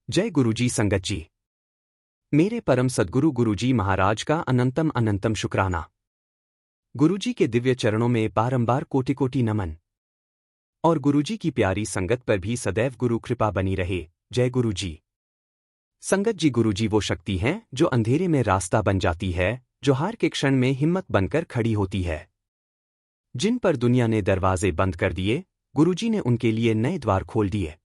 जय गुरुजी संगत जी। मेरे परम सद्गुरु गुरुजी महाराज का अनंतम अनंतम शुक्राना। गुरुजी के दिव्य चरणों में बारंबार कोटि कोटि नमन। और गुरुजी की प्यारी संगत पर भी सदैव गुरु कृपा बनी रहे। जय गुरुजी। संगत जी, गुरुजी वो शक्ति हैं जो अंधेरे में रास्ता बन जाती है, जो हार के क्षण में हिम्मत बनकर खड़ी होती है। जिन पर दुनिया ने दरवाजे बंद कर दिए, गुरुजी ने उनके लिए नए द्वार खोल दिए।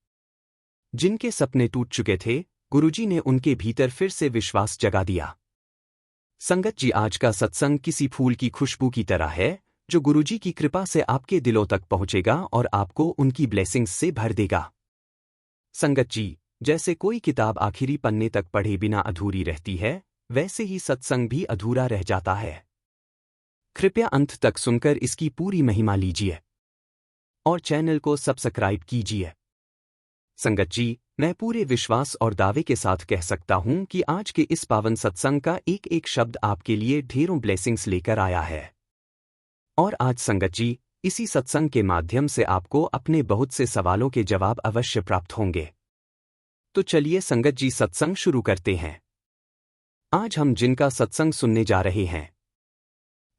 जिनके सपने टूट चुके थे, गुरुजी ने उनके भीतर फिर से विश्वास जगा दिया। संगत जी, आज का सत्संग किसी फूल की खुशबू की तरह है जो गुरुजी की कृपा से आपके दिलों तक पहुंचेगा और आपको उनकी ब्लेसिंग्स से भर देगा। संगत जी, जैसे कोई किताब आखिरी पन्ने तक पढ़े बिना अधूरी रहती है, वैसे ही सत्संग भी अधूरा रह जाता है। कृपया अंत तक सुनकर इसकी पूरी महिमा लीजिए और चैनल को सब्सक्राइब कीजिए। संगत जी, मैं पूरे विश्वास और दावे के साथ कह सकता हूं कि आज के इस पावन सत्संग का एक एक शब्द आपके लिए ढेरों ब्लेसिंग्स लेकर आया है। और आज संगत जी, इसी सत्संग के माध्यम से आपको अपने बहुत से सवालों के जवाब अवश्य प्राप्त होंगे। तो चलिए संगत जी, सत्संग शुरू करते हैं। आज हम जिनका सत्संग सुनने जा रहे हैं,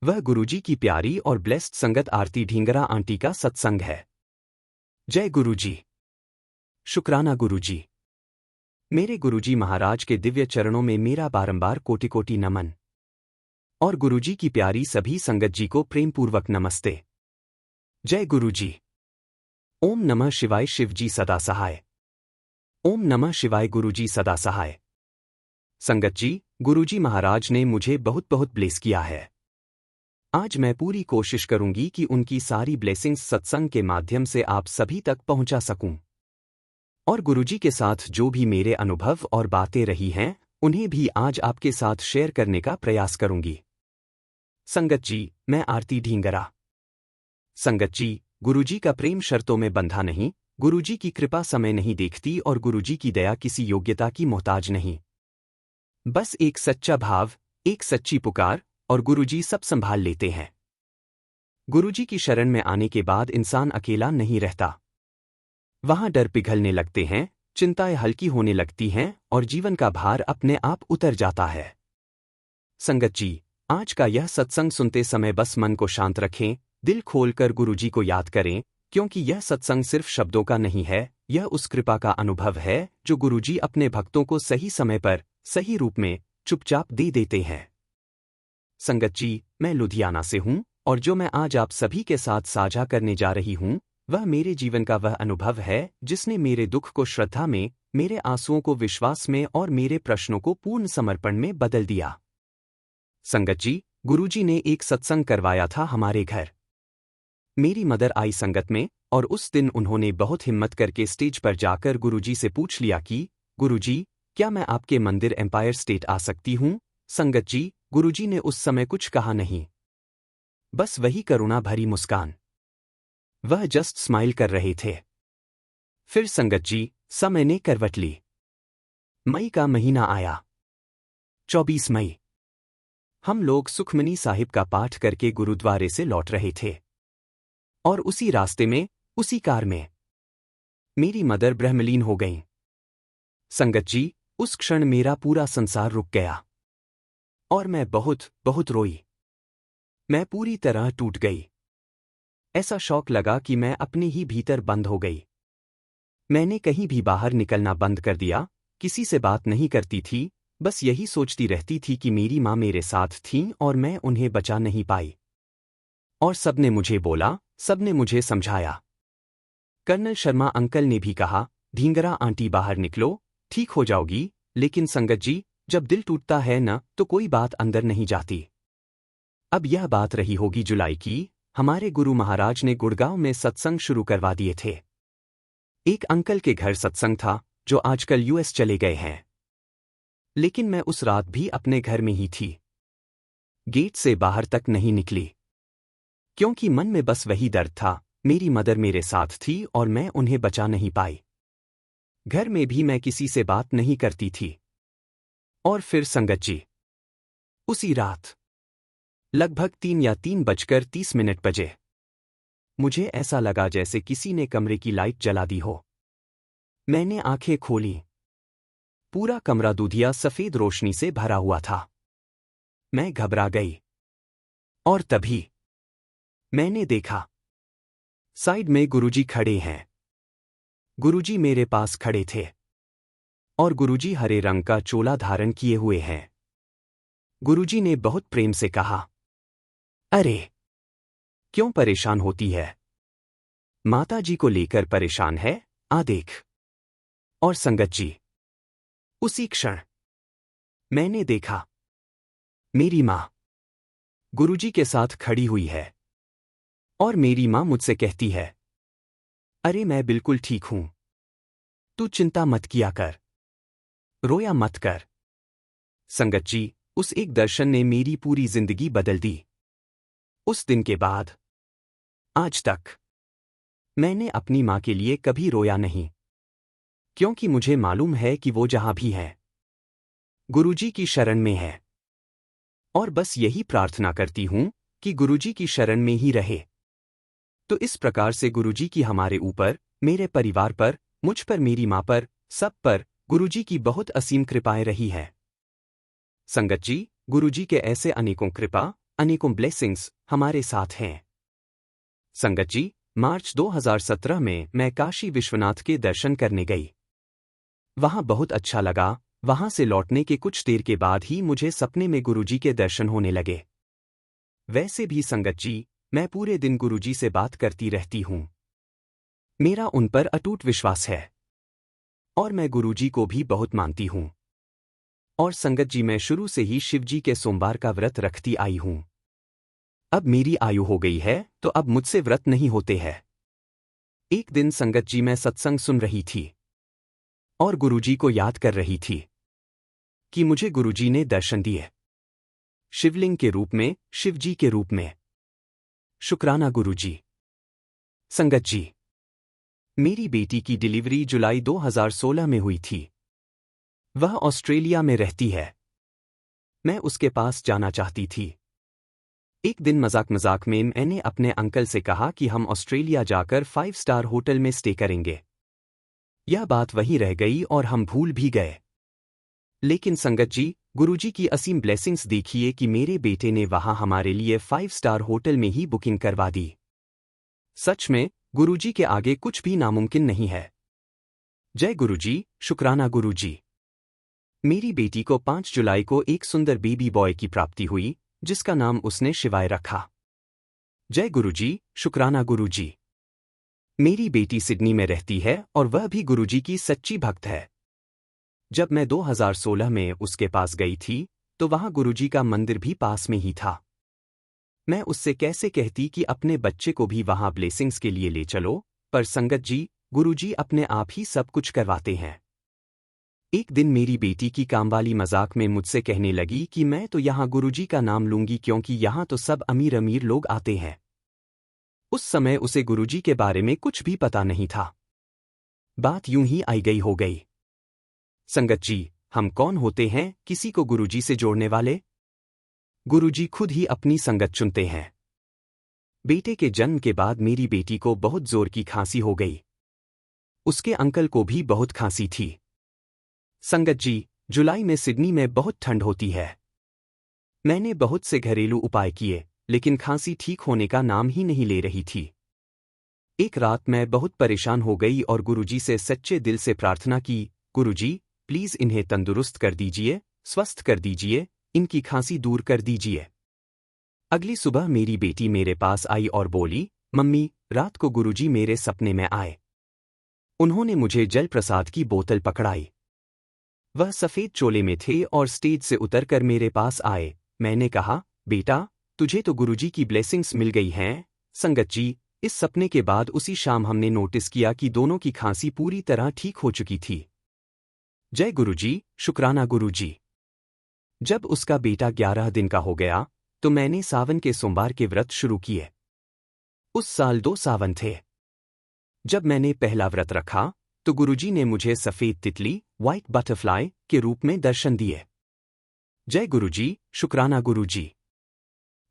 वह गुरुजी की प्यारी और ब्लेस्ड संगत आरती ढींगरा आंटी का सत्संग है। जय गुरुजी। शुक्राना गुरुजी। मेरे गुरुजी महाराज के दिव्य चरणों में मेरा बारंबार कोटि कोटि नमन। और गुरुजी की प्यारी सभी संगत जी को प्रेमपूर्वक नमस्ते। जय गुरुजी। ओम नमः शिवाय। शिवजी सदा सहाय। ओम नमः शिवाय। गुरुजी सदा सहाय। संगत जी, गुरुजी महाराज ने मुझे बहुत बहुत ब्लेस किया है। आज मैं पूरी कोशिश करूंगी कि उनकी सारी ब्लेसिंग्स सत्संग के माध्यम से आप सभी तक पहुंचा सकूं। और गुरुजी के साथ जो भी मेरे अनुभव और बातें रही हैं, उन्हें भी आज आपके साथ शेयर करने का प्रयास करूंगी। संगत जी, मैं आरती ढींगरा। संगत जी, गुरुजी का प्रेम शर्तों में बंधा नहीं, गुरुजी की कृपा समय नहीं देखती और गुरुजी की दया किसी योग्यता की मोहताज नहीं। बस एक सच्चा भाव, एक सच्ची पुकार, और गुरुजी सब संभाल लेते हैं। गुरुजी की शरण में आने के बाद इंसान अकेला नहीं रहता। वहां डर पिघलने लगते हैं, चिंताएं हल्की होने लगती हैं और जीवन का भार अपने आप उतर जाता है। संगत जी, आज का यह सत्संग सुनते समय बस मन को शांत रखें, दिल खोलकर गुरुजी को याद करें, क्योंकि यह सत्संग सिर्फ शब्दों का नहीं है, यह उस कृपा का अनुभव है जो गुरुजी अपने भक्तों को सही समय पर, सही रूप में, चुपचाप दे देते हैं। संगत जी, मैं लुधियाना से हूं और जो मैं आज आप सभी के साथ साझा करने जा रही हूं, वह मेरे जीवन का वह अनुभव है जिसने मेरे दुख को श्रद्धा में, मेरे आंसुओं को विश्वास में और मेरे प्रश्नों को पूर्ण समर्पण में बदल दिया। संगत जी, गुरुजी ने एक सत्संग करवाया था हमारे घर। मेरी मदर आई संगत में और उस दिन उन्होंने बहुत हिम्मत करके स्टेज पर जाकर गुरुजी से पूछ लिया कि गुरुजी, क्या मैं आपके मंदिर एम्पायर स्टेट आ सकती हूं? संगत जी, गुरुजी ने उस समय कुछ कहा नहीं, बस वही करुणा भरी मुस्कान। वह जस्ट स्माइल कर रहे थे। फिर संगत जी, समय ने करवट ली। मई का महीना आया। 24 मई। हम लोग सुखमनी साहिब का पाठ करके गुरुद्वारे से लौट रहे थे और उसी रास्ते में, उसी कार में मेरी मदर ब्रह्मलीन हो गईं। संगत जी, उस क्षण मेरा पूरा संसार रुक गया और मैं बहुत बहुत रोई। मैं पूरी तरह टूट गई। ऐसा शौक लगा कि मैं अपने ही भीतर बंद हो गई। मैंने कहीं भी बाहर निकलना बंद कर दिया, किसी से बात नहीं करती थी, बस यही सोचती रहती थी कि मेरी माँ मेरे साथ थीं और मैं उन्हें बचा नहीं पाई। और सबने मुझे बोला, सबने मुझे समझाया। कर्नल शर्मा अंकल ने भी कहा, ढींगरा आंटी बाहर निकलो, ठीक हो जाओगी। लेकिन संगत जी, जब दिल टूटता है न, तो कोई बात अंदर नहीं जाती। अब यह बात रही होगी जुलाई की। हमारे गुरु महाराज ने गुड़गांव में सत्संग शुरू करवा दिए थे। एक अंकल के घर सत्संग था जो आजकल यूएस चले गए हैं। लेकिन मैं उस रात भी अपने घर में ही थी। गेट से बाहर तक नहीं निकली, क्योंकि मन में बस वही दर्द था, मेरी मदर मेरे साथ थी और मैं उन्हें बचा नहीं पाई। घर में भी मैं किसी से बात नहीं करती थी। और फिर संगत जी, उसी रात लगभग 3 या 3:30 बजे मुझे ऐसा लगा जैसे किसी ने कमरे की लाइट जला दी हो। मैंने आंखें खोली। पूरा कमरा दूधिया सफेद रोशनी से भरा हुआ था। मैं घबरा गई। और तभी मैंने देखा, साइड में गुरुजी खड़े हैं। गुरुजी मेरे पास खड़े थे और गुरुजी हरे रंग का चोला धारण किए हुए हैं। गुरुजी ने बहुत प्रेम से कहा, अरे, क्यों परेशान होती है? माताजी को लेकर परेशान है, आ देख। और संगत जी, उसी क्षण मैंने देखा, मेरी मां गुरुजी के साथ खड़ी हुई है और मेरी मां मुझसे कहती है, अरे मैं बिल्कुल ठीक हूं, तू चिंता मत किया कर, रोया मत कर। संगत जी, उस एक दर्शन ने मेरी पूरी जिंदगी बदल दी। उस दिन के बाद आज तक मैंने अपनी मां के लिए कभी रोया नहीं, क्योंकि मुझे मालूम है कि वो जहां भी है, गुरुजी की शरण में है। और बस यही प्रार्थना करती हूं कि गुरुजी की शरण में ही रहे। तो इस प्रकार से गुरुजी की हमारे ऊपर, मेरे परिवार पर, मुझ पर, मेरी मां पर, सब पर गुरुजी की बहुत असीम कृपाएं रही है। संगत जी, गुरुजी के ऐसे अनेकों कृपा, अनेकों ब्लेसिंग्स हमारे साथ हैं। संगत जी, मार्च 2017 में मैं काशी विश्वनाथ के दर्शन करने गई। वहां बहुत अच्छा लगा। वहां से लौटने के कुछ देर के बाद ही मुझे सपने में गुरुजी के दर्शन होने लगे। वैसे भी संगत जी, मैं पूरे दिन गुरुजी से बात करती रहती हूं। मेरा उन पर अटूट विश्वास है और मैं गुरुजी को भी बहुत मानती हूं। और संगत जी, मैं शुरू से ही शिवजी के सोमवार का व्रत रखती आई हूं। अब मेरी आयु हो गई है तो अब मुझसे व्रत नहीं होते हैं। एक दिन संगत जी, मैं सत्संग सुन रही थी और गुरुजी को याद कर रही थी कि मुझे गुरुजी ने दर्शन दिए, शिवलिंग के रूप में, शिवजी के रूप में। शुक्राना गुरुजी। संगत जी, मेरी बेटी की डिलीवरी जुलाई 2016 में हुई थी। वह ऑस्ट्रेलिया में रहती है। मैं उसके पास जाना चाहती थी। एक दिन मजाक मजाक में मैंने अपने अंकल से कहा कि हम ऑस्ट्रेलिया जाकर 5 स्टार होटल में स्टे करेंगे। यह बात वहीं रह गई और हम भूल भी गए। लेकिन संगत जी, गुरुजी की असीम ब्लेसिंग्स देखिए कि मेरे बेटे ने वहां हमारे लिए 5 स्टार होटल में ही बुकिंग करवा दी। सच में, गुरुजी के आगे कुछ भी नामुमकिन नहीं है। जय गुरुजी, शुक्राना गुरुजी। मेरी बेटी को 5 जुलाई को एक सुंदर बेबी बॉय की प्राप्ति हुई, जिसका नाम उसने शिवाय रखा। जय गुरुजी, शुक्राना गुरुजी। मेरी बेटी सिडनी में रहती है और वह भी गुरुजी की सच्ची भक्त है। जब मैं 2016 में उसके पास गई थी, तो वहां गुरुजी का मंदिर भी पास में ही था। मैं उससे कैसे कहती कि अपने बच्चे को भी वहां ब्लेसिंग्स के लिए ले चलो, पर संगत जी, गुरुजी अपने आप ही सब कुछ करवाते हैं। एक दिन मेरी बेटी की कामवाली मजाक में मुझसे कहने लगी कि मैं तो यहां गुरुजी का नाम लूंगी क्योंकि यहां तो सब अमीर अमीर लोग आते हैं। उस समय उसे गुरुजी के बारे में कुछ भी पता नहीं था। बात यूं ही आई गई हो गई। संगत जी, हम कौन होते हैं किसी को गुरुजी से जोड़ने वाले? गुरुजी खुद ही अपनी संगत चुनते हैं। बेटे के जन्म के बाद मेरी बेटी को बहुत जोर की खांसी हो गई। उसके अंकल को भी बहुत खांसी थी। संगत जी, जुलाई में सिडनी में बहुत ठंड होती है। मैंने बहुत से घरेलू उपाय किए, लेकिन खांसी ठीक होने का नाम ही नहीं ले रही थी। एक रात मैं बहुत परेशान हो गई और गुरुजी से सच्चे दिल से प्रार्थना की, गुरुजी, प्लीज इन्हें तंदुरुस्त कर दीजिए, स्वस्थ कर दीजिए, इनकी खांसी दूर कर दीजिए। अगली सुबह मेरी बेटी मेरे पास आई और बोली, मम्मी, रात को गुरुजी मेरे सपने में आए। उन्होंने मुझे जल प्रसाद की बोतल पकड़ाई। वह सफेद चोले में थे और स्टेज से उतरकर मेरे पास आए। मैंने कहा, बेटा, तुझे तो गुरुजी की ब्लेसिंग्स मिल गई हैं। संगत जी, इस सपने के बाद उसी शाम हमने नोटिस किया कि दोनों की खांसी पूरी तरह ठीक हो चुकी थी। जय गुरुजी, शुक्राना गुरुजी। जब उसका बेटा 11 दिन का हो गया, तो मैंने सावन के सोमवार के व्रत शुरू किए। उस साल 2 सावन थे। जब मैंने पहला व्रत रखा, तो गुरुजी ने मुझे सफेद तितली, व्हाइट बटरफ्लाई, के रूप में दर्शन दिए। जय गुरुजी, शुक्राना गुरुजी।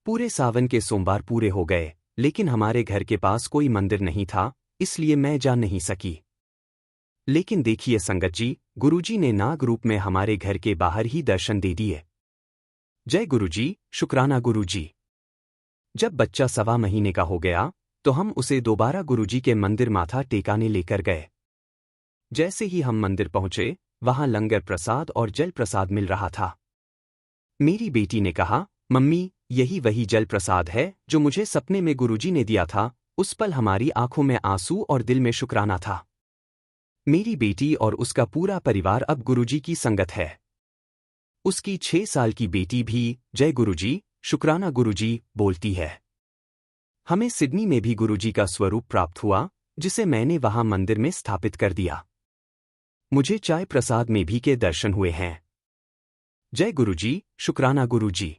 पूरे सावन के सोमवार पूरे हो गए, लेकिन हमारे घर के पास कोई मंदिर नहीं था, इसलिए मैं जा नहीं सकी। लेकिन देखिए संगत जी, गुरुजी ने नाग रूप में हमारे घर के बाहर ही दर्शन दे दिए। जय गुरुजी, शुक्राना गुरुजी। जब बच्चा 1.25 महीने का हो गया तो हम उसे दोबारा गुरुजी के मंदिर माथा टेकाने लेकर गए। जैसे ही हम मंदिर पहुंचे, वहां लंगर प्रसाद और जल प्रसाद मिल रहा था। मेरी बेटी ने कहा, मम्मी, यही वही जल प्रसाद है जो मुझे सपने में गुरुजी ने दिया था। उस पल हमारी आंखों में आंसू और दिल में शुक्राना था। मेरी बेटी और उसका पूरा परिवार अब गुरुजी की संगत है। उसकी 6 साल की बेटी भी जय गुरुजी, शुक्राना गुरुजी बोलती है। हमें सिडनी में भी गुरुजी का स्वरूप प्राप्त हुआ, जिसे मैंने वहां मंदिर में स्थापित कर दिया। मुझे चाय प्रसाद में भी के दर्शन हुए हैं। जय गुरुजी, शुक्राना गुरुजी।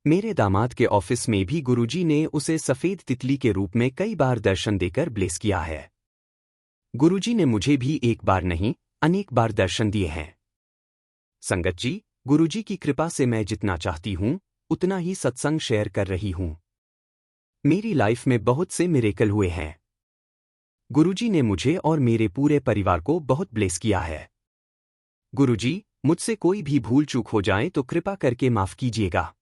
मेरे दामाद के ऑफिस में भी गुरुजी ने उसे सफेद तितली के रूप में कई बार दर्शन देकर ब्लेस किया है। गुरुजी ने मुझे भी एक बार नहीं, अनेक बार दर्शन दिए हैं। संगत जी, गुरुजी की कृपा से मैं जितना चाहती हूं, उतना ही सत्संग शेयर कर रही हूं। मेरी लाइफ में बहुत से मिरेकल हुए हैं। गुरुजी ने मुझे और मेरे पूरे परिवार को बहुत ब्लेस किया है। गुरुजी, मुझसे कोई भी भूल चूक हो जाए तो कृपा करके माफ कीजिएगा।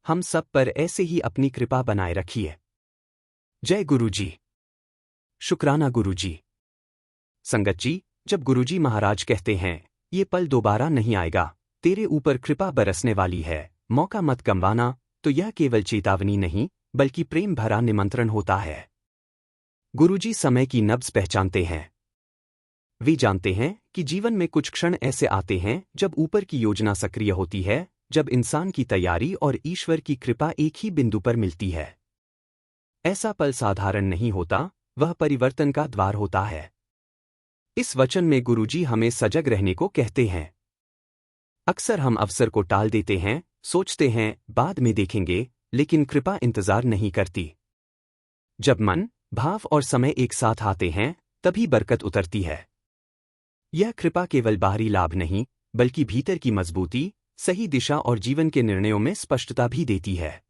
हम सब पर ऐसे ही अपनी कृपा बनाए रखिए। जय गुरुजी, शुक्राना गुरुजी। संगत जी, जब गुरुजी महाराज कहते हैं, ये पल दोबारा नहीं आएगा, तेरे ऊपर कृपा बरसने वाली है, मौका मत गंवाना, तो यह केवल चेतावनी नहीं, बल्कि प्रेम भरा निमंत्रण होता है। गुरुजी समय की नब्ज पहचानते हैं। वे जानते हैं कि जीवन में कुछ क्षण ऐसे आते हैं जब ऊपर की योजना सक्रिय होती है, जब इंसान की तैयारी और ईश्वर की कृपा एक ही बिंदु पर मिलती है। ऐसा पल साधारण नहीं होता, वह परिवर्तन का द्वार होता है। इस वचन में गुरुजी हमें सजग रहने को कहते हैं। अक्सर हम अवसर को टाल देते हैं, सोचते हैं बाद में देखेंगे, लेकिन कृपा इंतजार नहीं करती। जब मन, भाव और समय एक साथ आते हैं, तभी बरकत उतरती है। यह कृपा केवल बाहरी लाभ नहीं, बल्कि भीतर की मजबूती, सही दिशा और जीवन के निर्णयों में स्पष्टता भी देती है।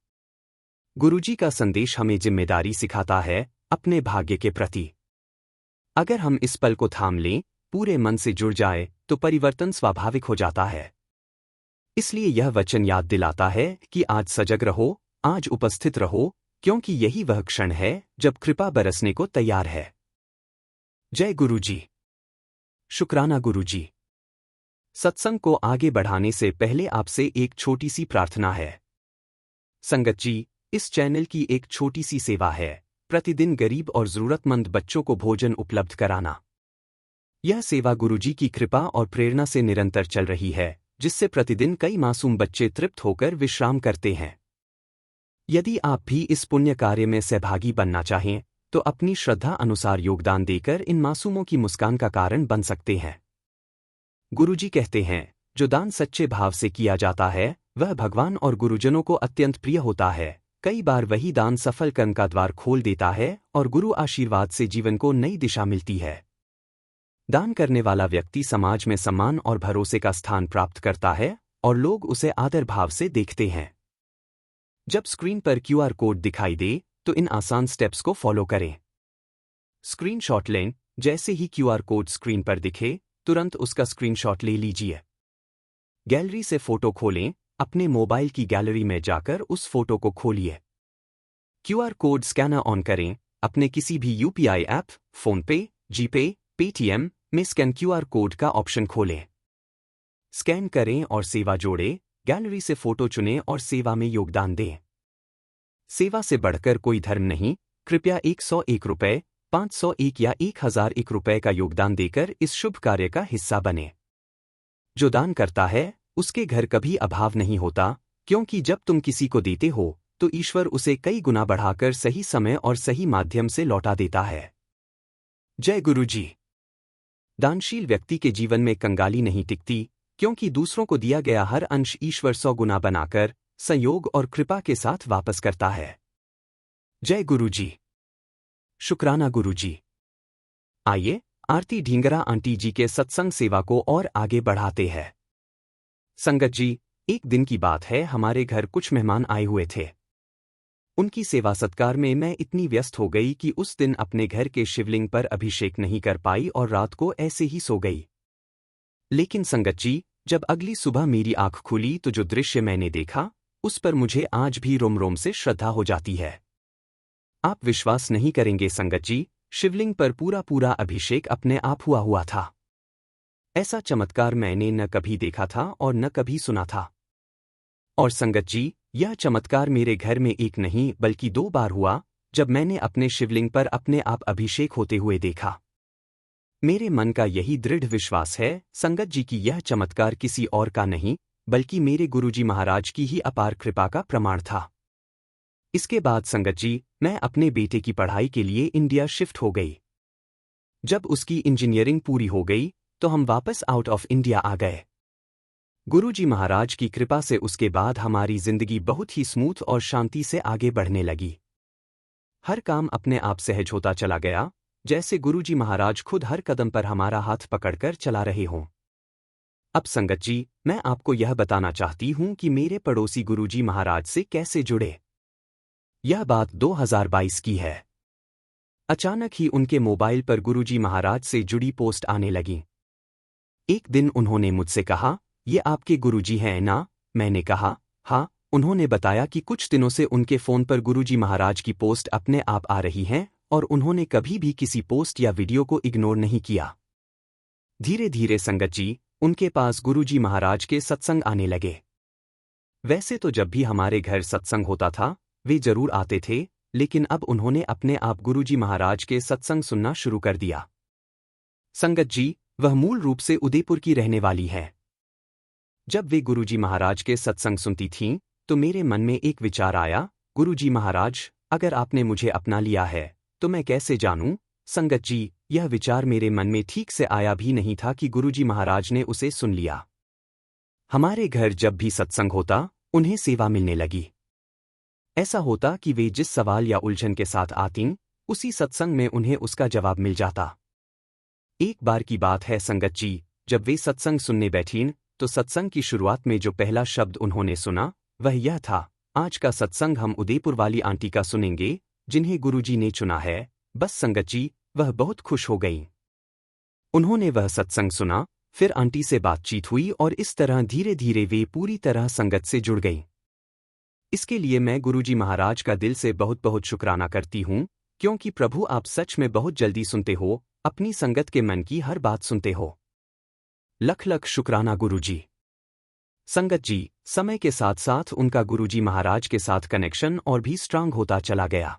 गुरुजी का संदेश हमें जिम्मेदारी सिखाता है, अपने भाग्य के प्रति। अगर हम इस पल को थाम लें, पूरे मन से जुड़ जाए, तो परिवर्तन स्वाभाविक हो जाता है। इसलिए यह वचन याद दिलाता है कि आज सजग रहो, आज उपस्थित रहो, क्योंकि यही वह क्षण है जब कृपा बरसने को तैयार है। जय गुरुजी, शुक्राना गुरुजी। सत्संग को आगे बढ़ाने से पहले आपसे एक छोटी सी प्रार्थना है। संगत जी, इस चैनल की एक छोटी सी सेवा है, प्रतिदिन गरीब और जरूरतमंद बच्चों को भोजन उपलब्ध कराना। यह सेवा गुरुजी की कृपा और प्रेरणा से निरंतर चल रही है, जिससे प्रतिदिन कई मासूम बच्चे तृप्त होकर विश्राम करते हैं। यदि आप भी इस पुण्य कार्य में सहभागी बनना चाहें, तो अपनी श्रद्धा अनुसार योगदान देकर इन मासूमों की मुस्कान का कारण बन सकते हैं। गुरुजी कहते हैं, जो दान सच्चे भाव से किया जाता है, वह भगवान और गुरुजनों को अत्यंत प्रिय होता है। कई बार वही दान सफल कर्म का द्वार खोल देता है और गुरु आशीर्वाद से जीवन को नई दिशा मिलती है। दान करने वाला व्यक्ति समाज में सम्मान और भरोसे का स्थान प्राप्त करता है और लोग उसे आदर भाव से देखते हैं। जब स्क्रीन पर क्यूआर कोड दिखाई दे, तो इन आसान स्टेप्स को फॉलो करें। स्क्रीनशॉट लें, जैसे ही क्यूआर कोड स्क्रीन पर दिखे, तुरंत उसका स्क्रीनशॉट ले लीजिए। गैलरी से फोटो खोलें, अपने मोबाइल की गैलरी में जाकर उस फोटो को खोलिए। क्यूआर कोड स्कैनर ऑन करें, अपने किसी भी यूपीआई ऐप, फोनपे, जीपे, पेटीएम में स्कैन क्यूआर कोड का ऑप्शन खोलें। स्कैन करें और सेवा जोड़ें, गैलरी से फोटो चुनें और सेवा में योगदान दें। सेवा से बढ़कर कोई धर्म नहीं, कृपया 101 रुपये, 501 या 1001 रुपये का योगदान देकर इस शुभ कार्य का हिस्सा बने। जो दान करता है, उसके घर कभी अभाव नहीं होता, क्योंकि जब तुम किसी को देते हो, तो ईश्वर उसे कई गुना बढ़ाकर सही समय और सही माध्यम से लौटा देता है। जय गुरुजी। दानशील व्यक्ति के जीवन में कंगाली नहीं टिकती, क्योंकि दूसरों को दिया गया हर अंश ईश्वर 100 गुना बनाकर संयोग और कृपा के साथ वापस करता है। जय गुरुजी, शुक्राना गुरुजी। आइए, आरती ढींगरा आंटी जी के सत्संग सेवा को और आगे बढ़ाते हैं। संगत जी, एक दिन की बात है, हमारे घर कुछ मेहमान आए हुए थे। उनकी सेवा सत्कार में मैं इतनी व्यस्त हो गई कि उस दिन अपने घर के शिवलिंग पर अभिषेक नहीं कर पाई और रात को ऐसे ही सो गई। लेकिन संगत जी, जब अगली सुबह मेरी आंख खुली तो जो दृश्य मैंने देखा, उस पर मुझे आज भी रोम रोम से श्रद्धा हो जाती है। आप विश्वास नहीं करेंगे संगत जी, शिवलिंग पर पूरा पूरा अभिषेक अपने आप हुआ हुआ था। ऐसा चमत्कार मैंने न कभी देखा था और न कभी सुना था। और संगत जी, यह चमत्कार मेरे घर में एक नहीं बल्कि 2 बार हुआ, जब मैंने अपने शिवलिंग पर अपने आप अभिषेक होते हुए देखा। मेरे मन का यही दृढ़ विश्वास है संगत जी कि यह चमत्कार किसी और का नहीं बल्कि मेरे गुरुजी महाराज की ही अपार कृपा का प्रमाण था। इसके बाद संगत जी, मैं अपने बेटे की पढ़ाई के लिए इंडिया शिफ्ट हो गई। जब उसकी इंजीनियरिंग पूरी हो गई तो हम वापस आउट ऑफ इंडिया आ गए। गुरुजी महाराज की कृपा से उसके बाद हमारी जिंदगी बहुत ही स्मूथ और शांति से आगे बढ़ने लगी। हर काम अपने आप सहज होता चला गया, जैसे गुरुजी महाराज खुद हर कदम पर हमारा हाथ पकड़कर चला रहे हों। अब संगत जी, मैं आपको यह बताना चाहती हूं कि मेरे पड़ोसी गुरुजी महाराज से कैसे जुड़े। यह बात 2022 की है। अचानक ही उनके मोबाइल पर गुरुजी महाराज से जुड़ी पोस्ट आने लगी। एक दिन उन्होंने मुझसे कहा, ये आपके गुरुजी हैं ना? मैंने कहा, हाँ। उन्होंने बताया कि कुछ दिनों से उनके फ़ोन पर गुरुजी महाराज की पोस्ट अपने आप आ रही हैं और उन्होंने कभी भी किसी पोस्ट या वीडियो को इग्नोर नहीं किया। धीरे धीरे संगत जी, उनके पास गुरुजी महाराज के सत्संग आने लगे। वैसे तो जब भी हमारे घर सत्संग होता था, वे जरूर आते थे, लेकिन अब उन्होंने अपने आप गुरुजी महाराज के सत्संग सुनना शुरू कर दिया। संगत जी, वह मूल रूप से उदयपुर की रहने वाली है। जब वे गुरुजी महाराज के सत्संग सुनती थीं, तो मेरे मन में एक विचार आया, गुरुजी महाराज, अगर आपने मुझे अपना लिया है, तो मैं कैसे जानूं? संगत जी, यह विचार मेरे मन में ठीक से आया भी नहीं था कि गुरुजी महाराज ने उसे सुन लिया। हमारे घर जब भी सत्संग होता, उन्हें सेवा मिलने लगी। ऐसा होता कि वे जिस सवाल या उलझन के साथ आतीं, उसी सत्संग में उन्हें उसका जवाब मिल जाता। एक बार की बात है संगत जी, जब वे सत्संग सुनने बैठीं, तो सत्संग की शुरुआत में जो पहला शब्द उन्होंने सुना, वह यह था, आज का सत्संग हम उदयपुर वाली आंटी का सुनेंगे, जिन्हें गुरुजी ने चुना है। बस संगत जी, वह बहुत खुश हो गईं। उन्होंने वह सत्संग सुना, फिर आंटी से बातचीत हुई और इस तरह धीरे धीरे वे पूरी तरह संगत से जुड़ गईं। इसके लिए मैं गुरुजी महाराज का दिल से बहुत बहुत शुक्राना करती हूँ, क्योंकि प्रभु आप सच में बहुत जल्दी सुनते हो, अपनी संगत के मन की हर बात सुनते हो। लख लख शुक्राना गुरुजी। संगत जी, समय के साथ साथ उनका गुरुजी महाराज के साथ कनेक्शन और भी स्ट्रांग होता चला गया।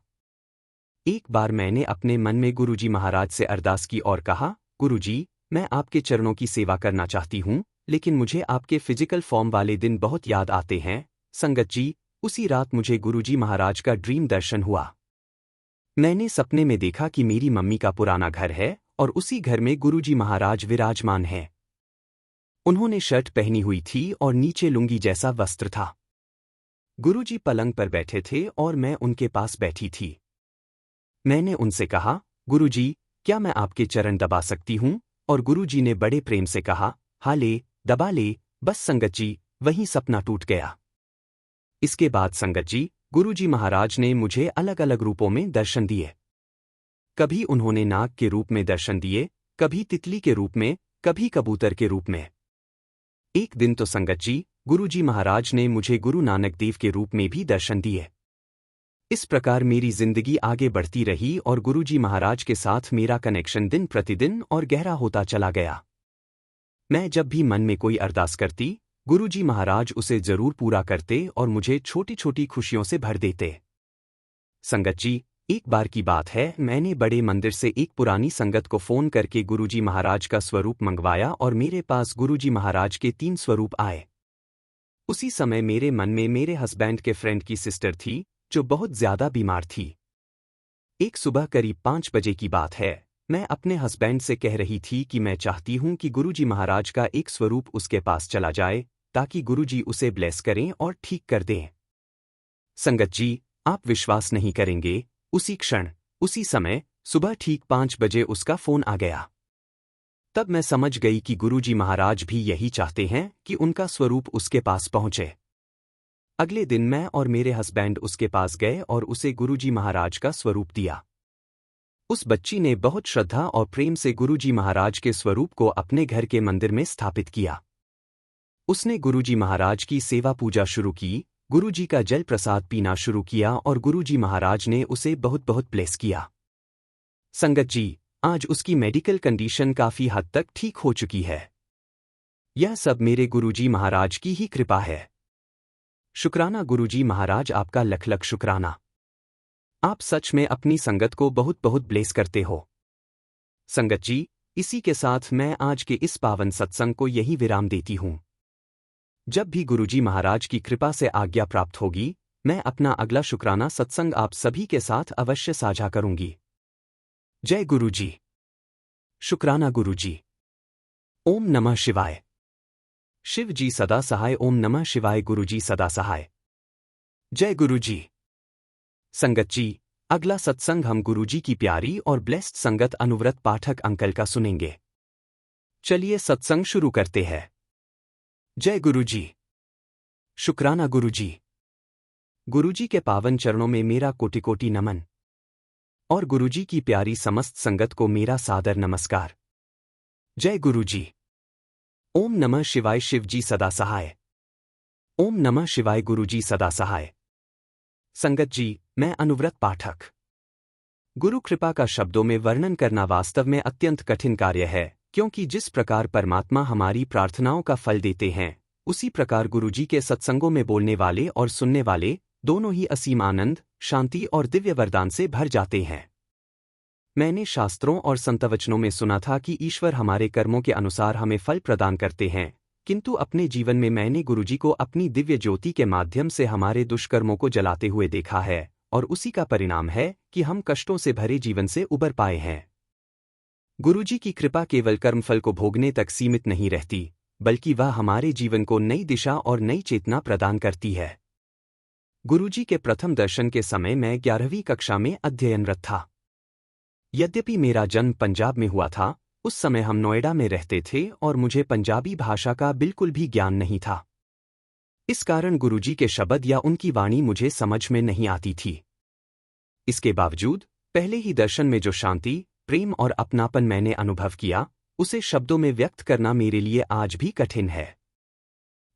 एक बार मैंने अपने मन में गुरुजी महाराज से अरदास की और कहा, गुरुजी, मैं आपके चरणों की सेवा करना चाहती हूँ, लेकिन मुझे आपके फिजिकल फॉर्म वाले दिन बहुत याद आते हैं। संगत जी, उसी रात मुझे गुरुजी महाराज का ड्रीम दर्शन हुआ। मैंने सपने में देखा कि मेरी मम्मी का पुराना घर है और उसी घर में गुरुजी महाराज विराजमान हैं। उन्होंने शर्ट पहनी हुई थी और नीचे लुंगी जैसा वस्त्र था। गुरुजी पलंग पर बैठे थे और मैं उनके पास बैठी थी। मैंने उनसे कहा, गुरुजी, क्या मैं आपके चरण दबा सकती हूँ? और गुरुजी ने बड़े प्रेम से कहा, हाँ ले, दबा ले। बस संगत जी, वहीं सपना टूट गया। इसके बाद संगत जी, गुरुजी महाराज ने मुझे अलग अलग रूपों में दर्शन दिए। कभी उन्होंने नाग के रूप में दर्शन दिए, कभी तितली के रूप में, कभी कबूतर के रूप में। एक दिन तो संगत जी, गुरुजी महाराज ने मुझे गुरु नानक देव के रूप में भी दर्शन दिए। इस प्रकार मेरी जिंदगी आगे बढ़ती रही और गुरुजी महाराज के साथ मेरा कनेक्शन दिन प्रतिदिन और गहरा होता चला गया। मैं जब भी मन में कोई अरदास करती, गुरुजी महाराज उसे जरूर पूरा करते और मुझे छोटी छोटी खुशियों से भर देते। संगत जी, एक बार की बात है, मैंने बड़े मंदिर से एक पुरानी संगत को फोन करके गुरुजी महाराज का स्वरूप मंगवाया और मेरे पास गुरुजी महाराज के 3 स्वरूप आए। उसी समय मेरे मन में मेरे हस्बैंड के फ्रेंड की सिस्टर थी, जो बहुत ज्यादा बीमार थी। एक सुबह करीब 5 बजे की बात है, मैं अपने हस्बैंड से कह रही थी कि मैं चाहती हूं कि गुरुजी महाराज का एक स्वरूप उसके पास चला जाए, ताकि गुरुजी उसे ब्लेस करें और ठीक कर दें। संगत जी, आप विश्वास नहीं करेंगे, उसी क्षण, उसी समय, सुबह ठीक 5 बजे उसका फोन आ गया। तब मैं समझ गई कि गुरुजी महाराज भी यही चाहते हैं कि उनका स्वरूप उसके पास पहुंचे। अगले दिन मैं और मेरे हस्बैंड उसके पास गए और उसे गुरुजी महाराज का स्वरूप दिया। उस बच्ची ने बहुत श्रद्धा और प्रेम से गुरुजी महाराज के स्वरूप को अपने घर के मंदिर में स्थापित किया। उसने गुरुजी महाराज की सेवा पूजा शुरू की, गुरुजी का जल प्रसाद पीना शुरू किया और गुरुजी महाराज ने उसे बहुत बहुत ब्लेस किया। संगत जी, आज उसकी मेडिकल कंडीशन काफी हद तक ठीक हो चुकी है। यह सब मेरे गुरुजी महाराज की ही कृपा है। शुक्राना गुरुजी महाराज, आपका लख लख शुक्राना। आप सच में अपनी संगत को बहुत बहुत ब्लेस करते हो। संगत जी, इसी के साथ मैं आज के इस पावन सत्संग को यही विराम देती हूँ। जब भी गुरुजी महाराज की कृपा से आज्ञा प्राप्त होगी, मैं अपना अगला शुक्राना सत्संग आप सभी के साथ अवश्य साझा करूंगी। जय गुरुजी। शुक्राना गुरुजी। ओम नमः शिवाय। शिव जी सदा सहाय। ओम नमः शिवाय। गुरुजी सदा सहाय। जय गुरुजी। संगत जी, अगला सत्संग हम गुरुजी की प्यारी और ब्लेस्ड संगत अनुव्रत पाठक अंकल का सुनेंगे। चलिए सत्संग शुरू करते हैं। जय गुरुजी। शुक्राना गुरुजी। गुरुजी के पावन चरणों में मेरा कोटि कोटि नमन और गुरुजी की प्यारी समस्त संगत को मेरा सादर नमस्कार। जय गुरुजी। ओम नमः शिवाय। शिव जी सदा सहाय। ओम नमः शिवाय। गुरुजी सदा सहाय। संगत जी, मैं अनुव्रत पाठक। गुरु कृपा का शब्दों में वर्णन करना वास्तव में अत्यंत कठिन कार्य है, क्योंकि जिस प्रकार परमात्मा हमारी प्रार्थनाओं का फल देते हैं, उसी प्रकार गुरुजी के सत्संगों में बोलने वाले और सुनने वाले दोनों ही असीम आनंद, शांति और दिव्य वरदान से भर जाते हैं। मैंने शास्त्रों और संतवचनों में सुना था कि ईश्वर हमारे कर्मों के अनुसार हमें फल प्रदान करते हैं, किंतु अपने जीवन में मैंने गुरुजी को अपनी दिव्य ज्योति के माध्यम से हमारे दुष्कर्मों को जलाते हुए देखा है, और उसी का परिणाम है कि हम कष्टों से भरे जीवन से उबर पाए हैं। गुरुजी की कृपा केवल कर्मफल को भोगने तक सीमित नहीं रहती, बल्कि वह हमारे जीवन को नई दिशा और नई चेतना प्रदान करती है। गुरुजी के प्रथम दर्शन के समय मैं 11वीं कक्षा में अध्ययनरत था। यद्यपि मेरा जन्म पंजाब में हुआ था, उस समय हम नोएडा में रहते थे और मुझे पंजाबी भाषा का बिल्कुल भी ज्ञान नहीं था। इस कारण गुरुजी के शब्द या उनकी वाणी मुझे समझ में नहीं आती थी। इसके बावजूद पहले ही दर्शन में जो शांति, प्रेम और अपनापन मैंने अनुभव किया, उसे शब्दों में व्यक्त करना मेरे लिए आज भी कठिन है।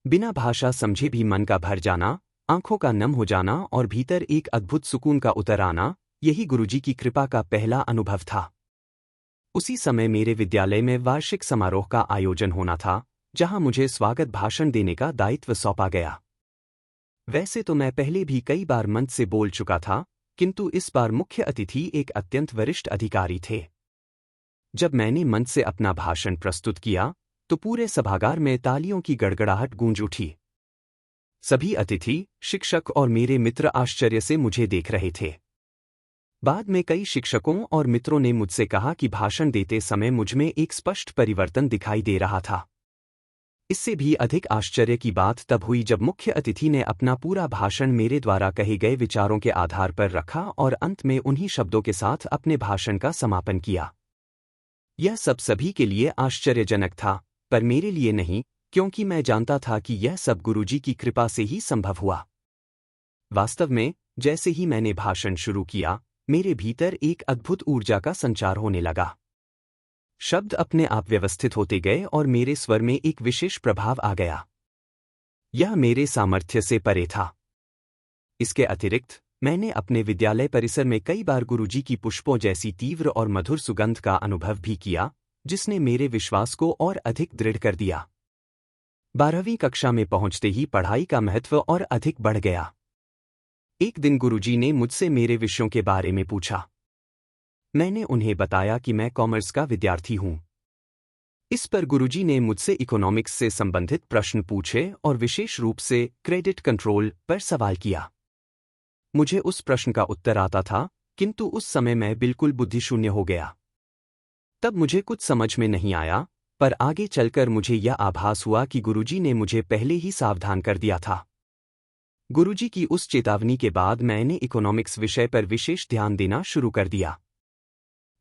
बिना भाषा समझे भी मन का भर जाना, आंखों का नम हो जाना और भीतर एक अद्भुत सुकून का उतर आना, यही गुरुजी की कृपा का पहला अनुभव था। उसी समय मेरे विद्यालय में वार्षिक समारोह का आयोजन होना था, जहां मुझे स्वागत भाषण देने का दायित्व सौंपा गया। वैसे तो मैं पहले भी कई बार मंच से बोल चुका था, किंतु इस बार मुख्य अतिथि एक अत्यंत वरिष्ठ अधिकारी थे। जब मैंने मंच से अपना भाषण प्रस्तुत किया, तो पूरे सभागार में तालियों की गड़गड़ाहट गूंज उठी। सभी अतिथि, शिक्षक और मेरे मित्र आश्चर्य से मुझे देख रहे थे। बाद में कई शिक्षकों और मित्रों ने मुझसे कहा कि भाषण देते समय मुझमें एक स्पष्ट परिवर्तन दिखाई दे रहा था। इससे भी अधिक आश्चर्य की बात तब हुई जब मुख्य अतिथि ने अपना पूरा भाषण मेरे द्वारा कहे गए विचारों के आधार पर रखा और अंत में उन्हीं शब्दों के साथ अपने भाषण का समापन किया। यह सब सभी के लिए आश्चर्यजनक था, पर मेरे लिए नहीं, क्योंकि मैं जानता था कि यह सब गुरुजी की कृपा से ही संभव हुआ। वास्तव में, जैसे ही मैंने भाषण शुरू किया, मेरे भीतर एक अद्भुत ऊर्जा का संचार होने लगा। शब्द अपने आप व्यवस्थित होते गए और मेरे स्वर में एक विशेष प्रभाव आ गया। यह मेरे सामर्थ्य से परे था। इसके अतिरिक्त मैंने अपने विद्यालय परिसर में कई बार गुरुजी की पुष्पों जैसी तीव्र और मधुर सुगंध का अनुभव भी किया, जिसने मेरे विश्वास को और अधिक दृढ़ कर दिया। 12वीं कक्षा में पहुंचते ही पढ़ाई का महत्व और अधिक बढ़ गया। एक दिन गुरुजी ने मुझसे मेरे विषयों के बारे में पूछा। मैंने उन्हें बताया कि मैं कॉमर्स का विद्यार्थी हूं। इस पर गुरुजी ने मुझसे इकोनॉमिक्स से संबंधित प्रश्न पूछे और विशेष रूप से क्रेडिट कंट्रोल पर सवाल किया। मुझे उस प्रश्न का उत्तर आता था, किंतु उस समय मैं बिल्कुल बुद्धिशून्य हो गया। तब मुझे कुछ समझ में नहीं आया, पर आगे चलकर मुझे यह आभास हुआ कि गुरुजी ने मुझे पहले ही सावधान कर दिया था। गुरुजी की उस चेतावनी के बाद मैंने इकोनॉमिक्स विषय पर विशेष ध्यान देना शुरू कर दिया।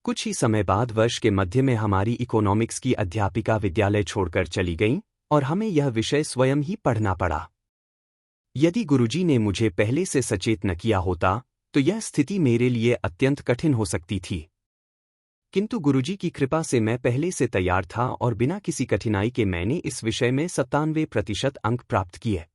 कुछ ही समय बाद वर्ष के मध्य में हमारी इकोनॉमिक्स की अध्यापिका विद्यालय छोड़कर चली गईं और हमें यह विषय स्वयं ही पढ़ना पड़ा। यदि गुरुजी ने मुझे पहले से सचेत न किया होता तो यह स्थिति मेरे लिए अत्यंत कठिन हो सकती थी। किंतु गुरुजी की कृपा से मैं पहले से तैयार था और बिना किसी कठिनाई के मैंने इस विषय में 97% अंक प्राप्त किए।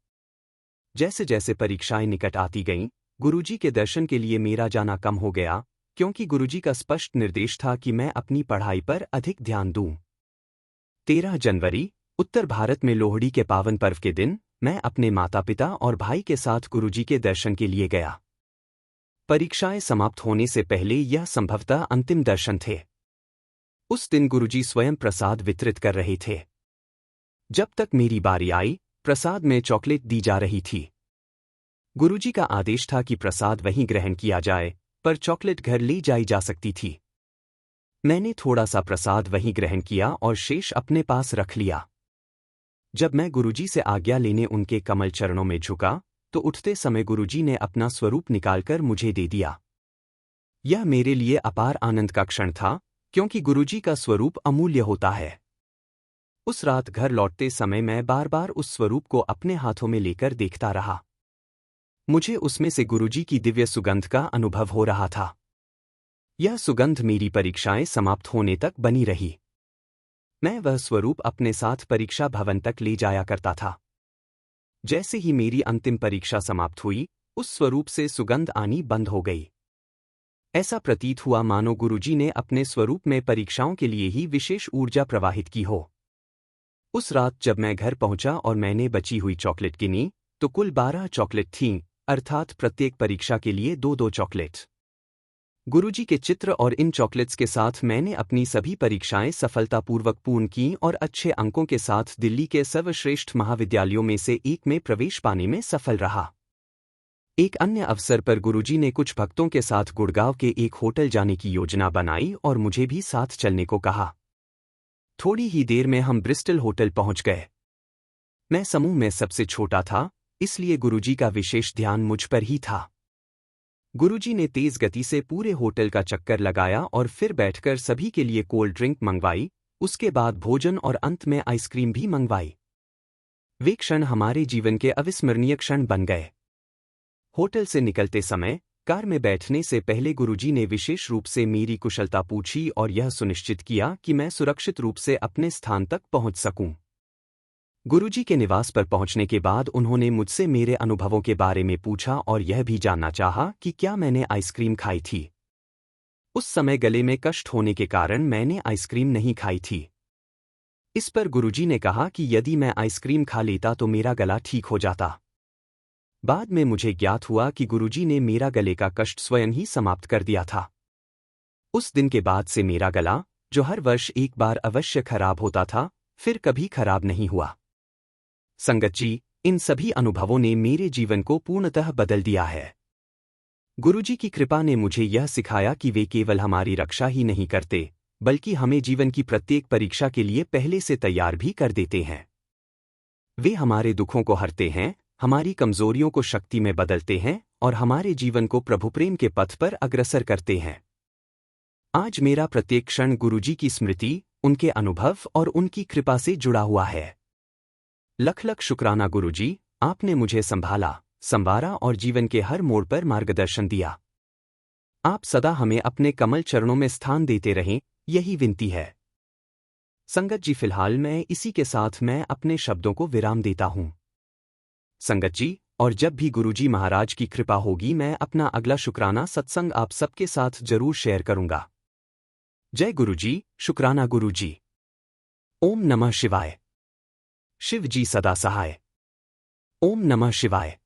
जैसे जैसे परीक्षाएं निकट आती गईं, गुरुजी के दर्शन के लिए मेरा जाना कम हो गया, क्योंकि गुरुजी का स्पष्ट निर्देश था कि मैं अपनी पढ़ाई पर अधिक ध्यान दूं। 13 जनवरी, उत्तर भारत में लोहड़ी के पावन पर्व के दिन मैं अपने माता पिता और भाई के साथ गुरुजी के दर्शन के लिए गया। परीक्षाएं समाप्त होने से पहले यह संभवतः अंतिम दर्शन थे। उस दिन गुरुजी स्वयं प्रसाद वितरित कर रहे थे। जब तक मेरी बारी आई, प्रसाद में चॉकलेट दी जा रही थी। गुरुजी का आदेश था कि प्रसाद वहीं ग्रहण किया जाए, पर चॉकलेट घर ले जाई जा सकती थी। मैंने थोड़ा सा प्रसाद वहीं ग्रहण किया और शेष अपने पास रख लिया। जब मैं गुरुजी से आज्ञा लेने उनके कमल चरणों में झुका, तो उठते समय गुरुजी ने अपना स्वरूप निकालकर मुझे दे दिया। यह मेरे लिए अपार आनंद का क्षण था, क्योंकि गुरुजी का स्वरूप अमूल्य होता है। उस रात घर लौटते समय मैं बार बार उस स्वरूप को अपने हाथों में लेकर देखता रहा। मुझे उसमें से गुरुजी की दिव्य सुगंध का अनुभव हो रहा था। यह सुगंध मेरी परीक्षाएं समाप्त होने तक बनी रही। मैं वह स्वरूप अपने साथ परीक्षा भवन तक ले जाया करता था। जैसे ही मेरी अंतिम परीक्षा समाप्त हुई, उस स्वरूप से सुगंध आनी बंद हो गई। ऐसा प्रतीत हुआ मानो गुरुजी ने अपने स्वरूप में परीक्षाओं के लिए ही विशेष ऊर्जा प्रवाहित की हो। उस रात जब मैं घर पहुंचा और मैंने बची हुई चॉकलेट गिनी, तो कुल 12 चॉकलेट थीं, अर्थात प्रत्येक परीक्षा के लिए 2-2 चॉकलेट। गुरुजी के चित्र और इन चॉकलेट्स के साथ मैंने अपनी सभी परीक्षाएं सफलतापूर्वक पूर्ण की और अच्छे अंकों के साथ दिल्ली के सर्वश्रेष्ठ महाविद्यालयों में से एक में प्रवेश पाने में सफल रहा। एक अन्य अवसर पर गुरुजी ने कुछ भक्तों के साथ गुड़गांव के एक होटल जाने की योजना बनाई और मुझे भी साथ चलने को कहा। थोड़ी ही देर में हम ब्रिस्टल होटल पहुंच गए। मैं समूह में सबसे छोटा था, इसलिए गुरुजी का विशेष ध्यान मुझ पर ही था। गुरुजी ने तेज गति से पूरे होटल का चक्कर लगाया और फिर बैठकर सभी के लिए कोल्ड ड्रिंक मंगवाई, उसके बाद भोजन और अंत में आइसक्रीम भी मंगवाई। वे क्षण हमारे जीवन के अविस्मरणीय क्षण बन गए। होटल से निकलते समय कार में बैठने से पहले गुरुजी ने विशेष रूप से मेरी कुशलता पूछी और यह सुनिश्चित किया कि मैं सुरक्षित रूप से अपने स्थान तक पहुंच सकूं। गुरुजी के निवास पर पहुंचने के बाद उन्होंने मुझसे मेरे अनुभवों के बारे में पूछा और यह भी जानना चाहा कि क्या मैंने आइसक्रीम खाई थी। उस समय गले में कष्ट होने के कारण मैंने आइसक्रीम नहीं खाई थी। इस पर गुरुजी ने कहा कि यदि मैं आइसक्रीम खा लेता तो मेरा गला ठीक हो जाता। बाद में मुझे ज्ञात हुआ कि गुरुजी ने मेरा गले का कष्ट स्वयं ही समाप्त कर दिया था। उस दिन के बाद से मेरा गला, जो हर वर्ष एक बार अवश्य खराब होता था, फिर कभी खराब नहीं हुआ। संगत जी, इन सभी अनुभवों ने मेरे जीवन को पूर्णतः बदल दिया है। गुरुजी की कृपा ने मुझे यह सिखाया कि वे केवल हमारी रक्षा ही नहीं करते, बल्कि हमें जीवन की प्रत्येक परीक्षा के लिए पहले से तैयार भी कर देते हैं। वे हमारे दुखों को हरते हैं, हमारी कमजोरियों को शक्ति में बदलते हैं और हमारे जीवन को प्रभु प्रेम के पथ पर अग्रसर करते हैं। आज मेरा प्रत्येक क्षण गुरुजी की स्मृति, उनके अनुभव और उनकी कृपा से जुड़ा हुआ है। लख लख शुक्राना गुरुजी, आपने मुझे संभाला, संवारा और जीवन के हर मोड़ पर मार्गदर्शन दिया। आप सदा हमें अपने कमल चरणों में स्थान देते रहें, यही विनती है। संगत जी, फिलहाल मैं इसी के साथ मैं अपने शब्दों को विराम देता हूं। संगत जी, और जब भी गुरुजी महाराज की कृपा होगी मैं अपना अगला शुक्राना सत्संग आप सबके साथ जरूर शेयर करूंगा। जय गुरुजी, शुक्राना गुरुजी। ओम नमः शिवाय। शिव जी सदा सहाय। ओम नमः शिवाय।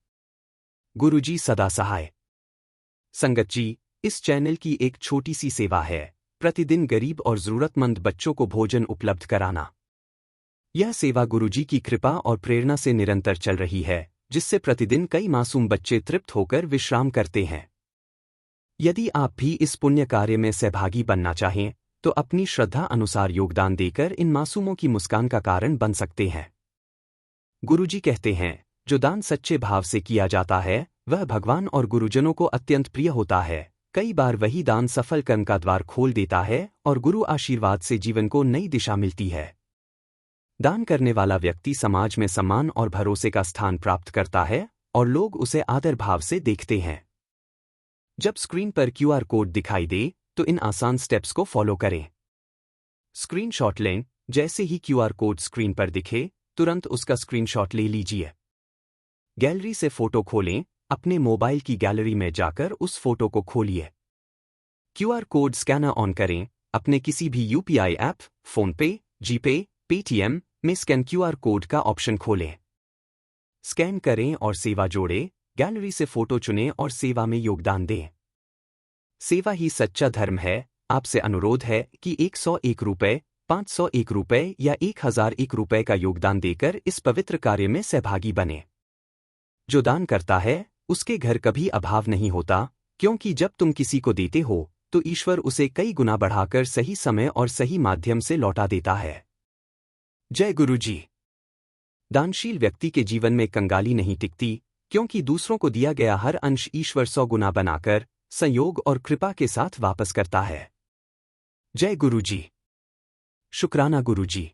गुरुजी सदा सहाय। संगत जी, इस चैनल की एक छोटी सी सेवा है, प्रतिदिन गरीब और जरूरतमंद बच्चों को भोजन उपलब्ध कराना। यह सेवा गुरुजी की कृपा और प्रेरणा से निरंतर चल रही है, जिससे प्रतिदिन कई मासूम बच्चे तृप्त होकर विश्राम करते हैं। यदि आप भी इस पुण्य कार्य में सहभागी बनना चाहें, तो अपनी श्रद्धा अनुसार योगदान देकर इन मासूमों की मुस्कान का कारण बन सकते हैं। गुरुजी कहते हैं, जो दान सच्चे भाव से किया जाता है, वह भगवान और गुरुजनों को अत्यंत प्रिय होता है। कई बार वही दान सफल कर्म का द्वार खोल देता है और गुरु आशीर्वाद से जीवन को नई दिशा मिलती है। दान करने वाला व्यक्ति समाज में सम्मान और भरोसे का स्थान प्राप्त करता है और लोग उसे आदर भाव से देखते हैं। जब स्क्रीन पर क्यूआर कोड दिखाई दे तो इन आसान स्टेप्स को फॉलो करें। स्क्रीनशॉट लें। जैसे ही क्यूआर कोड स्क्रीन पर दिखे तुरंत उसका स्क्रीनशॉट ले लीजिए। गैलरी से फोटो खोलें। अपने मोबाइल की गैलरी में जाकर उस फोटो को खोलिए। क्यूआर कोड स्कैनर ऑन करें। अपने किसी भी यूपीआई ऐप, फोनपे, जीपे, पेटीएम में स्कैन क्यूआर कोड का ऑप्शन खोलें। स्कैन करें और सेवा जोड़ें। गैलरी से फोटो चुनें और सेवा में योगदान दें। सेवा ही सच्चा धर्म है। आपसे अनुरोध है कि 101 रुपये, 501 रुपये या 1001 रुपये का योगदान देकर इस पवित्र कार्य में सहभागी बने। जो दान करता है उसके घर कभी अभाव नहीं होता, क्योंकि जब तुम किसी को देते हो तो ईश्वर उसे कई गुना बढ़ाकर सही समय और सही माध्यम से लौटा देता है। जय गुरुजी। दानशील व्यक्ति के जीवन में कंगाली नहीं टिकती, क्योंकि दूसरों को दिया गया हर अंश ईश्वर 100 गुना बनाकर संयोग और कृपा के साथ वापस करता है। जय गुरुजी। शुक्राना गुरुजी।